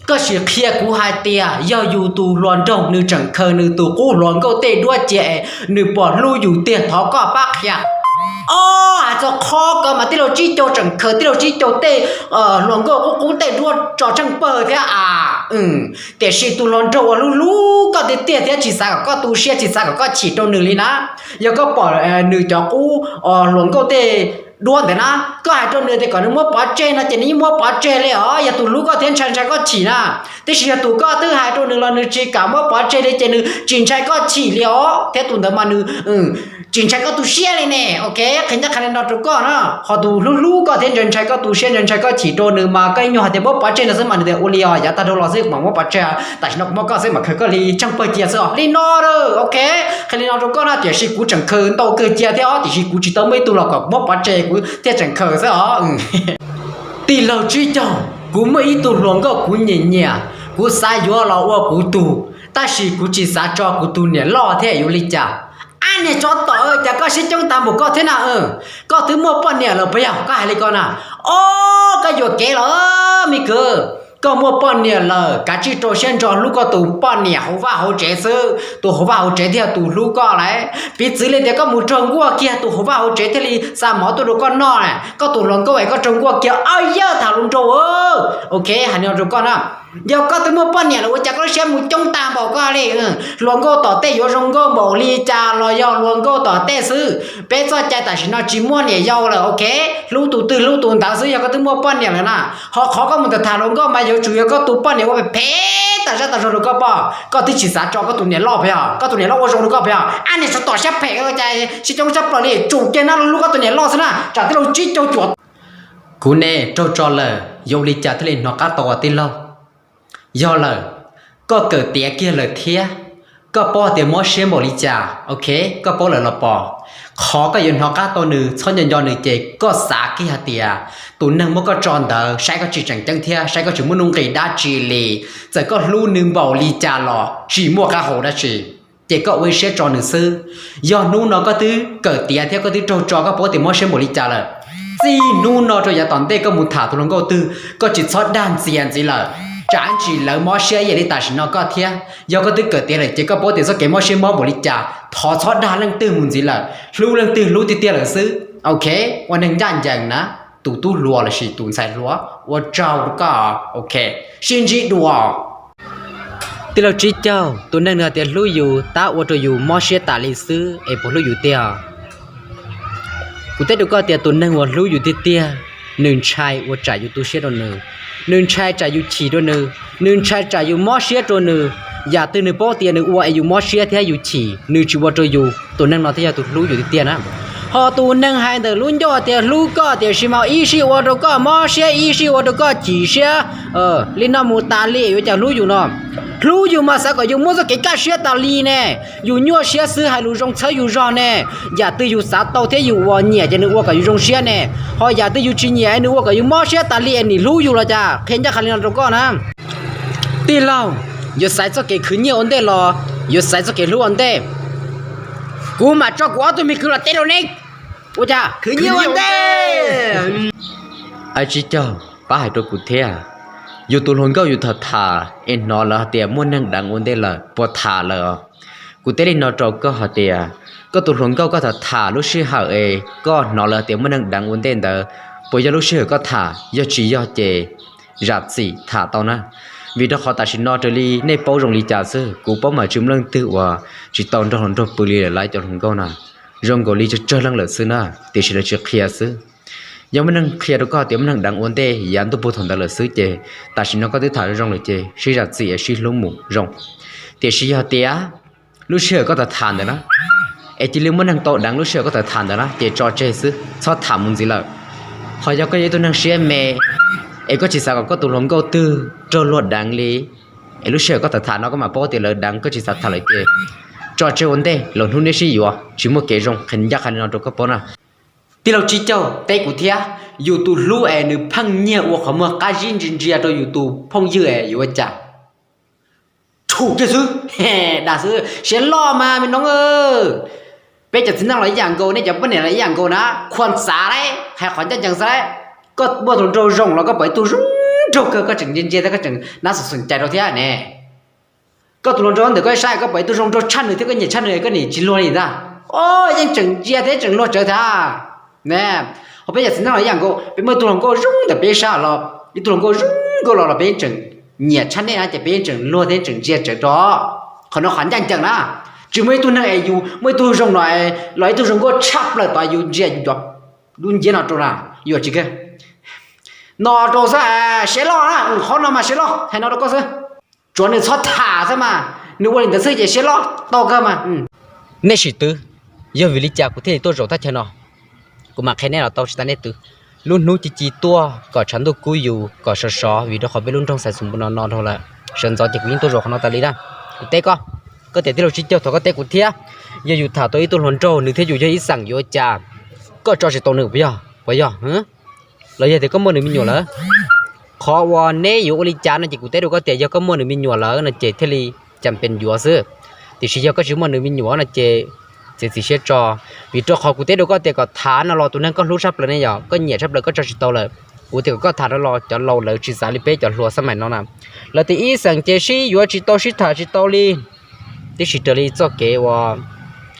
ก็เสียเคลียกูหายเตียย่ออยู่ตูล้วนจงนึกจังเคยนึกตูกูล้วนก็เตะด้วยเจนึกปอดลู่อยู่เตียท้อก็ปักอยากอ๋ออาจจะคอก็มาที่เราจี้โจจังเคยที่เราจี้โจเตล้วนก็กูเตะด้วยจอจังเปิดเท่าแต่สิตูล้วนโจลู่ก็เตะเตี้ยเท่าจีสาก็ตูเชียจีสาก็ฉีดโจหนึ่งเลยนะยังก็ปอดนึกจอกูล้วนก็เตะđua thế na có hai trong người thì còn mua bỏ chơi na chỉ ní mua bỏ chơiเลยอ๋ออย่าตุลูก็เทียนชันชัยก็ฉีนะแต่สิตุก็ตื้อhai trong người là người chỉ cả mua bỏ chơiเลยchỉนึงจินชัยก็ฉีเลยอ๋อเท่าตุนเดมานึงจินชัยก็ตุเชียเลยเนี่ยโอเคขึ้นจากคะแนนเราตุก็นะพอตุลูก็เทียนจินชัยก็ตุเชียจินชัยก็ฉีตัวนึงมาก็ยังหาแต่mua bỏ chơiนะซึ่งมันเดี๋ยวโอเลียอย่าตาโดนเราซึ่งมันmua bỏ chơiแต่ฉันก็ก็ซึ่งมันเคยก็ลีจังเปิดเจียซะลีนอเด้อโอเคคะแนนเราตุก็นะเดี๋ยวสิกูจังเคยโตเกิดเจียเท่าแต่สิกูจิต้องไม่ตุเราก็mua bỏ chơiกูเท่าจังเคยตีเราชี้จงกูไม่ตัวหลวงก็กูเนี่ยกูสายยัวเราว่ากูตูแต่สิกูจีสาจอกูตูเนี่ยล่อเท่อยู่ลิจ่าอันเนี่ยจอต่อแต่ก็ชิจงตามบุกก็เท่าน่ะก็ถึงมัวปนเนี่ยเราไปเอาก็อะไรก่อนน่ะโอ้ก็อยู่เก๋เหรอมีเกอก็มัวปนเนี่ยเลยกะจีโตเช่นจอลูกก็ตูปนเนี่ยหัวว่าหัวเจซื้อตัวหัวว่าหัวเจเที่ยวตูลูกก็อะไรปีซื้อเลยเดี๋ยวก็มูจงกัวเกียตัวหัวว่าหัวเจเที่ยวลีสามหมอตัวลูกก็นอนเนี่ยก็ตัวหลงก็ไว้ก็จงกัวเกียเอาเยอะถาลุงโจโอเคหันยอนจงก็นะเดี๋ยวก็ถึงมัวปนเนี่ยเราจะก็เชื่อมูจงตามบอกก็เลยหลวงก็ต่อเตะโยจงก็บอกลีจ่ารอยหลวงก็ต่อเตะซื้อเป็นสใจแต่ฉันเอาจีมัวเนี่ยยาวเลยโอเครู้ตัวตื่นรู้ตัวตาซื้อยังก็ถึงมัวปนเนี่ยเลยนะเขาก็มันแต่ถาลุงก็มาอยู่จุยก็ตัวปนเนี่ยว่าไปเพแต่จะแต่เราก็บอกก็ที่ฉีดสารจอก็ตัวเนี่ยล่อไปอ่ะก็ตัวเนี่ยล่อว่าจงก็ไปอ่ะอันนี้จะต่อเชื่อเพก็ใจชิจงจะปล่อยจุกเจน่าลูกก็ตัวเนี่ยล่อซะนะจากที่เราจี้โจจวดกูเน่โจจอเลยโยลิจ่าที่เล่นนอกตัวตีเราย่อเลยก็เกิดเตี้ยเกียเลยเทียก็ปอเตียมอเชมบริจ่าโอเคก็ปอเลยเราปอขอก็ยืนหอกาตัวหนึ่งช้อนยอนหนึ่งเจก็สากิฮาเตียตัวนึงมันก็จอนเดอใช้ก็จีจังจังเทียใช้ก็จีมุนุงกีด้าจีลีจะก็ลู่หนึ่งบอลีจ่าหล่อจีมัวกะโหด้าจีเจก็ไว้เชื่อจอหนึ่งซื้อย่อนู่นก็ตื้อเกิดเตี้ยเทียก็ตื้อจอก็ปอเตียมอเชมบริจ่าเลยจีนู่นตัวอย่าตอนเต้ก็มุดถาตัวนึงก็ตื้อก็จีซอดด้านเสียนสิเลยจานจีแล้วมอเชียอย่างนี้แต่ฉันก็เทียยก็ตึกเกิดเตี้ยเลยเจ๊ก็ปกติสักเกมมอเชียมอบริจาถอดช็อตด้านเรื่องตื้อมุนสิละรู้เรื่องตื้อรู้เตี้ยเลยซื้อโอเควันหนึ่งย่านอย่างนะตู้รัวเลยสิตู้ใส่รัวว่าเจ้าก็โอเคชินจิดัวที่เราจีเจ้าตัวนึงเนี่ยเตี้ยรู้อยู่ตาว่าตัวอยู่มอเชียตาลิซื้อไอ้พวกรู้อยู่เตี้ยกูเต้ดูก็เตี้ยตัวนึงว่ารู้อยู่เตี้ยหนึ่งชายว่าจ่ายอยู่ตู้เชียตัวหนึ่งหนึ่งชายจ่ายอยู่ฉีตัวหนึ่งหนึ่งชายจ่ายอยู่มอเชียตัวหนึ่งอย่าตื่นในโป๊ะเตียหนึ่งว่าอยู่มอเชียที่อยู่ฉีหนึ่งชีวตัวอยู่ตัวนั่งนอนที่จะตัวรู้อยู่ที่เตียนะพอตัวนั่งให้เดินลุ้นย่อเตียรู้ก็เตียชิมาอีชีว่าตัวก็มอเชียอีชีว่าตัวก็จีเชียลินามูตาลีอยู่จะรู้อยู่เนาะรู้อยู่มาสักก็อยู่มั่วสักเกล้าเชียตาลีเนี่ยอยู่ยั่วเชียซื้อให้รู้จงเชยอยู่รอเนี่ยอย่าตื่นอยู่สาโตที่อยู่ว่าเนี่ยจะนึกว่าก็อยู่จงเชียเนี่ยพออย่าตื่นอยู่จีเนี่ยนึกว่าก็อยู่มอเชียตาลีนี่รู้อยู่ละจ้าเพียงจะขันลินาตัวก็นะตีเล่าอยู่ใส่สักเกขึ้นเนี่ยอันเดียรออยู่ใส่สักเกรู้อันเดียกูมาจ้ากูเอาตัวมีคือละเตโรนิกกูจ้าขึ้นเนี่ยอันเดียไอ้ชิเจ้าป้าให้ตัวกูเทียอยู่ตัวหลงก็อยู่ถาเอ็นนอนละเตียม้วนนั่งดังอันเดียละปวดถาเลยกูเตลินนอนจอก็หาเตียก็ตัวหลงก็ถาลูกชื่อหาก็นอนละเตียม้วนนั่งดังอันเดียเด้อปวยลูกชื่อก็ถายอจียอเจรัดสิถาตอนนั้นvì đó họ ta chỉ nói cho li nên bao rong li trả sơ cú bao mà chúng lăng tự và chỉ tao cho hắn cho bự li lại cho hắn câu nào rong gọi li cho chơi lăng lợn sơ na thì chỉ là chơi kia sơ giờ mình đang kia đó có tiệm năng đang ổn định dán tôi bố thằng ta lợn sơ chè ta chỉ nó có thể thả rong lại chè chỉ là gì chỉ lông mù rong thì chỉ là tia lúc xưa có thể thàn được đó chỉ liên mình đang tọt đang lúc xưa có thể thàn được đó chè cho chơi sơ cho thảm muốn gì là họ cho cái gì tôi đang xem mẹก็chỉ sao có tụi lồng câu tư cho luật đáng lý lúc xưa có thể thả nó có mà bỏ tiền lời đáng có chỉ sao thả lại tiền cho chơi vấn đề lồng hôn đấy xí dùa chỉ một cái rong hình giác hình nó cho các bọn nào thìเราchỉ cho tay của thia dù tụi lũ nữ phăng nhẹ hoặc không mà cá chín chín chia cho dù tụi phong dư dù chả chủ cái thứ đa số sẽ lo mà mình nói bây giờ chính năng lấy dạng câu này chẳng vấn đề lấy dạng câu đó khoan xả đấy hay khoan chắc chẳng xả đấyก็บ่ต้องโจรงแล้วก็ไปตู้รุ่ง trâu cơ có chừng nhân dê có chừng nó sẽ sụn chạy đâu thế nè có tụi nó được có sai có bảy tụi nó cho chăn được thế có nhỉ chăn được có nhỉ chỉ luôn gì ra ôi nhưng chừng dê thế chừng lo trở thà nè họ bây giờ xin nói rằng cô bây giờ tụi nó rung để bây sao lo đi tụi nó rung cô lo là bây chừng nhỉ chăn đấy à chỉ bây chừng lo thế chừng dê trở đó còn nó khoản chẳng đó chứ mấy tụi này dù mấy tụi rong nói tụi rong có chắp lại tại dù dê được luôn dê nào chỗ nào dù chỉ cái nó đồ ra sẽ lo á khó nào mà sẽ lo hay nó đâu có sao chỗ này xót thả sao mà nếu mà người ta xây sẽ lo to cơ mà nên chỉ từ giờ vì lý cha của thế tôi rồi ta cho nó của mà cái này là tao chỉ ta nên từ luôn nuôi chỉ tua có chắn tôi cúi dù có sợ sợ vì đó họ biết luôn trong sài sùng nó thôi là sơn gió chỉ quyến tôi rồi nó ta lý ra té có thể tiêu chỉ tiêu thôi có té của thia giờ dù thả tôi tôi hoàn trâu nếu thế dù cho ít sẵn vô cha có cho sẽ tao nữa bây giờ hả lời giờ thì có mua được mình nhiều lắm khóว่าเนยอยู่อลิจานะจิกูเตดูก็เตยก็มัวนึงมีหนัวแล้วนะเจเทลีจำเป็นอยู่ซื่อติชิยก็ชิมัวนึงมีหนัวนะเจสิเชจอวิจอขอกูเตดูก็เตก็ฐานนะรอตัวนั้นก็รู้ชับเลยเนี่ยก็เหยียดชับเลยก็จะชิโตเลยกูเตก็ฐานรอจะเราเลยชิสาลิเป้จะรัวสมัยนั้นนะแล้วที่อีสังเจชิอยู่ชิโตชิถาชิโตลีที่ชิโตลีจะเกว่า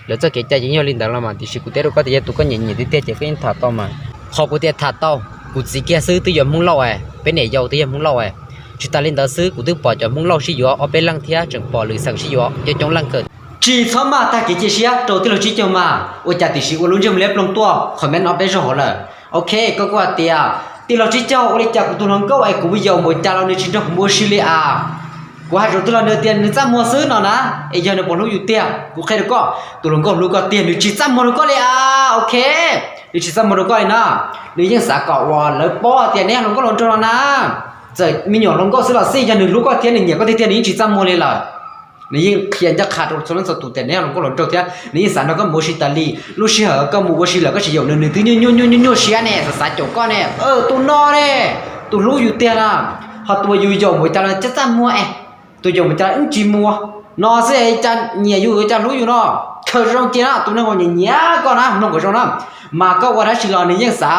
แล้วจะเกใจยิ่งยอลินดังละมาที่ชิกูเตดูก็เตยตัวก็เหยียดที่เตจะก็ยิ่งถาต่อมาขอกูเตถาต่อกูสิเกียซื้อตัวอย่างมุ่งเล่าเป็นไหนยาวตัวอย่างมุ่งเล่าชิตาลินดาซื้อกูตึกปอจะมุ่งเล่าชิยัวเอาไปลังเทียจังปอหรือสั่งชิยัวจะจงลังเกิดจีฟ้ามาตากิจเชียตัวที่เราชิจมาว่าจะติดชิวลุ้นจมเล็บลงตัวคอมเมนต์เอาไปโชว์เลยโอเคก็กว่าเตียที่เราชิเจ้าอะไรจากกูตัวน้องก็ไอ้กูวิจารณ์หมดจาเราในชิจของมัวชิลีอากูให้เราตัวเราเนื้อเตียนนึกจำมัวซื้อหน่อยนะไอ้ยันในปอนรู้อยู่เตียกูแค่เด็กก็ตัวน้องก็รู้ก็เตียนนึกชิจำมัวก็เลยโอเคนึกชิจำมัวก็เลยนะนึกยังสาเกาะวอนแล้วป้อเตียนเนี่ยน้องก็ลงจนนะจะมีหยอดน้องก็ซื้อเราซี่ยันนึกรู้ก็เตียนหนึ่งเนี่ยก็เตียนนี้ชิจำมัวเลยล่ะนี่ยิ่งเขียนจะขาดรถชนสตูแต่เนี่ยเราก็หลงตัวเทียนี่สารเราก็โมชิตาลีลูกเชียก็มูวชิลก็เฉียวหนึ่งที่ยุ่เชียเนี่ยสายจบก็เนี่ยตัวนอเนี่ยตัวรู้อยู่เตียนะพอตัวอยู่หมดจะจะจำมัวตัวอยู่มันจะจีมัวนอเสียจะเนี่ยอยู่จะรู้อยู่เนาะเคยร้องเจียนะตัวนั้นก็เนี่ยก็นะน้องก็ร้องนะมาก็ว่าถ้าชิลนี่ยิ่งสา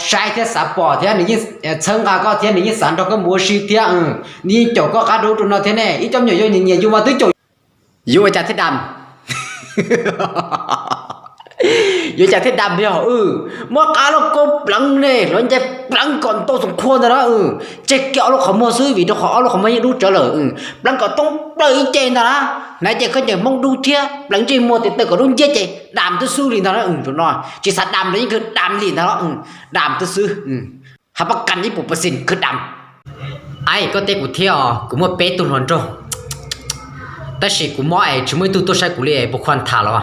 ใช้เทียสาปอเทียนี่ยิ่งเชิงก็เทียนี่ยิ่งสารเราก็มัวชิเทียนี่จบก็การดูตัวนั้นเทียเนี่ยอีจอมอยู่เนี่ยอยู่มาถึงจบอยู่อาจารย์เทดำอยู่จากที่ดำเนี่ยมัวกาเราก็ปลังเนี่ยเราจะปลังก่อนโตสมควรนะจะเกี่ยวเราขโมยซื้อวิธีขอเราขโมยรู้เจริญปลังก่อนต้องเปย์เจนนะนายจะเขาจะมองดูเทียปลังจีมัวติดตัวกับรุ่นเจ๊เจดำตัวซื้อลินนะจุดน้อยจีสัตว์ดำนี่คือดำลินนะดำตัวซื้อหาประกันญี่ปุ่นเปอร์เซ็นต์คือดำไอ้ก็เตะกูเที่ยวกูมัวเป๊ะตุนหอนโจแต่สิกูมัวไอ้ชิมวยตัวใช้กูเลยบุคคลถ่าแล้ว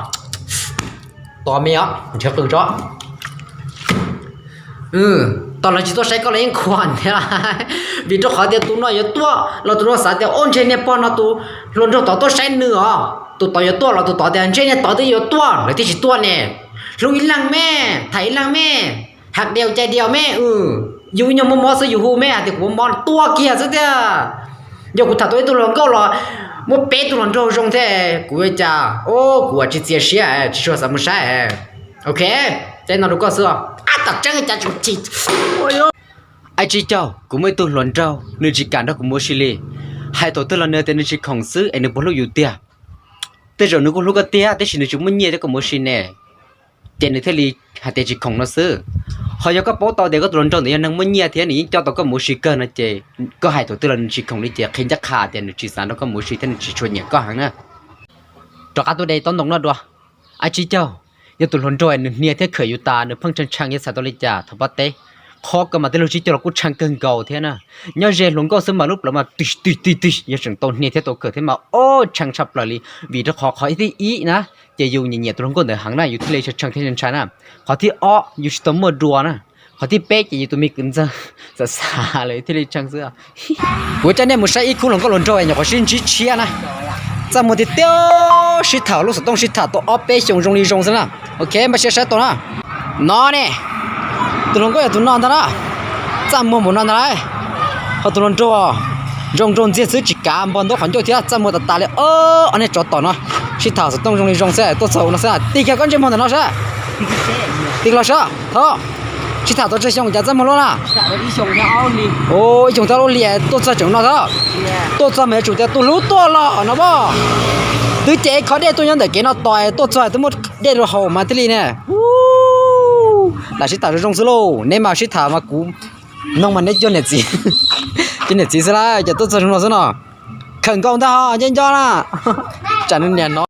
ตัวเมียเชื่อตัวจ้อตอนเราจิตตัวใช้ก็เลยยังควรเนี่ยวิธีขอเดียวตัวน้อยอยู่ตัวเราตัวสาเดียวอ้นเชนเนี่ยป้อนเราตัวล้วนตัวใช้เนื้อตัวต่ออยู่ตัวเราตัวต่อเดียวเชนเนี่ยต่อตัวอยู่ตัวเลยที่สิตัวเนี่ยลุยลังแม่ไถลังแม่หักเดียวใจเดียวแม่อยู่ยังมอซื้ออยู่หูแม่แต่ผมมอนตัวเกียร์ซะเด้อเดี๋ยวกูถัดตัวหลงก็รอมัวเป๊ะตัวหลงโจจงแท้กูจะโอ้กูจะเสียเสียจะช่วยสมุนไพรโอเคใจนอนดูก็เสือตัดจังจะจุดจิตไอจีเจ้ากูไม่ตัวหลงเจ้าเนื้อจีการđóกูมัวชิลีให้ตัวตัวเราเนื้อแต่เนื้อจีของซื้อไอเนื้อพวกเราอยู่เตี้ยแต่เดี๋ยวนึกว่าลูกก็เตี้ยแต่ฉันนึกจุ่มมันเยี่ยแต่กูมัวชิเน่เตี้ยในเทลีหาแต่จีของเราซื้อhọ có bố tao để có tuần tròn thì năng mới nhia thế này cho tao có một sự cơ nó chơi có hai tổ tư là chỉ không đi chơi khi chắc khá thì chỉ sản nó có một sự thế này chỉ chuẩn nhỉ có hàng nữa cho các tôi đây tao đồng nó đùa ai chỉ cho giờ tuần tròn rồi nhia thế khởi yêu ta nữa phong trần trang như sao tao lấy trả thằng bắt té khó cơ mà tới lúc chỉ cho nó cũng trang cơn cầu thế nè nhớ về luôn có sớm mà lúc là mà tì giờ chẳng tao nhia thế tao khởi thế mà ô trang sập lại vì nó khó khỏi tí ý nèจะอยู่เนี่ยตัวคนเดินหางหน้าอยู่ที่เลยช่างที่ฉันนะขอที่อ้ออยู่ที่ตัวมือรัวนะขอที่เป๊กจะอยู่ตัวมีกึ่งจะสาเลยที่เลยช่างเสื้อหัวใจเนี่ยมันใช้อีกคู่หลงก็หล่นจอยอย่างขอชิ้นชี้เชียนะจะหมดที่เตี้ยวชิดเท้าลูกสต้องชิดเท้าตัวอ้อเป๊กส่งตรงนี้ตรงซะนะโอเคมาเชียร์ตัวนะนอนเนี่ยตัวหลงก็อย่าตัวนอนนะจะหมดนอนอะไรพอตัวหลงจอยงเจี๊ยซื้อจิกาบอลตัวขันโจที่จะหมดตาเลยอันนี้จอดต่อเนาะชิถาสต้องตรงนี้ตรงเสียตัวเสาเนาะเสียตีแค่ก้อนเจมอนแต่เนาะเสียตีเราเสียท่อ chỉ thảo tôi chơi xong chả dám luôn à chả có đi xong theo áo đi ôi chúng ta luôn liền tôi chơi chúng nó đó tôi chơi mấy chủ ta tôi lú to lọ nó bò từ chế khó để tôi nhận được cái nó tòi tôi chơi tôi một để rồi hậu mà thế này nè là chỉ thảo cho trong solo nên mà chỉ thảo mà cú nông mà nên cho nét gì cho nét gì ra giờ tôi chơi chúng nó sao nào khẩn công ta họ trên cho là chẳng nên nó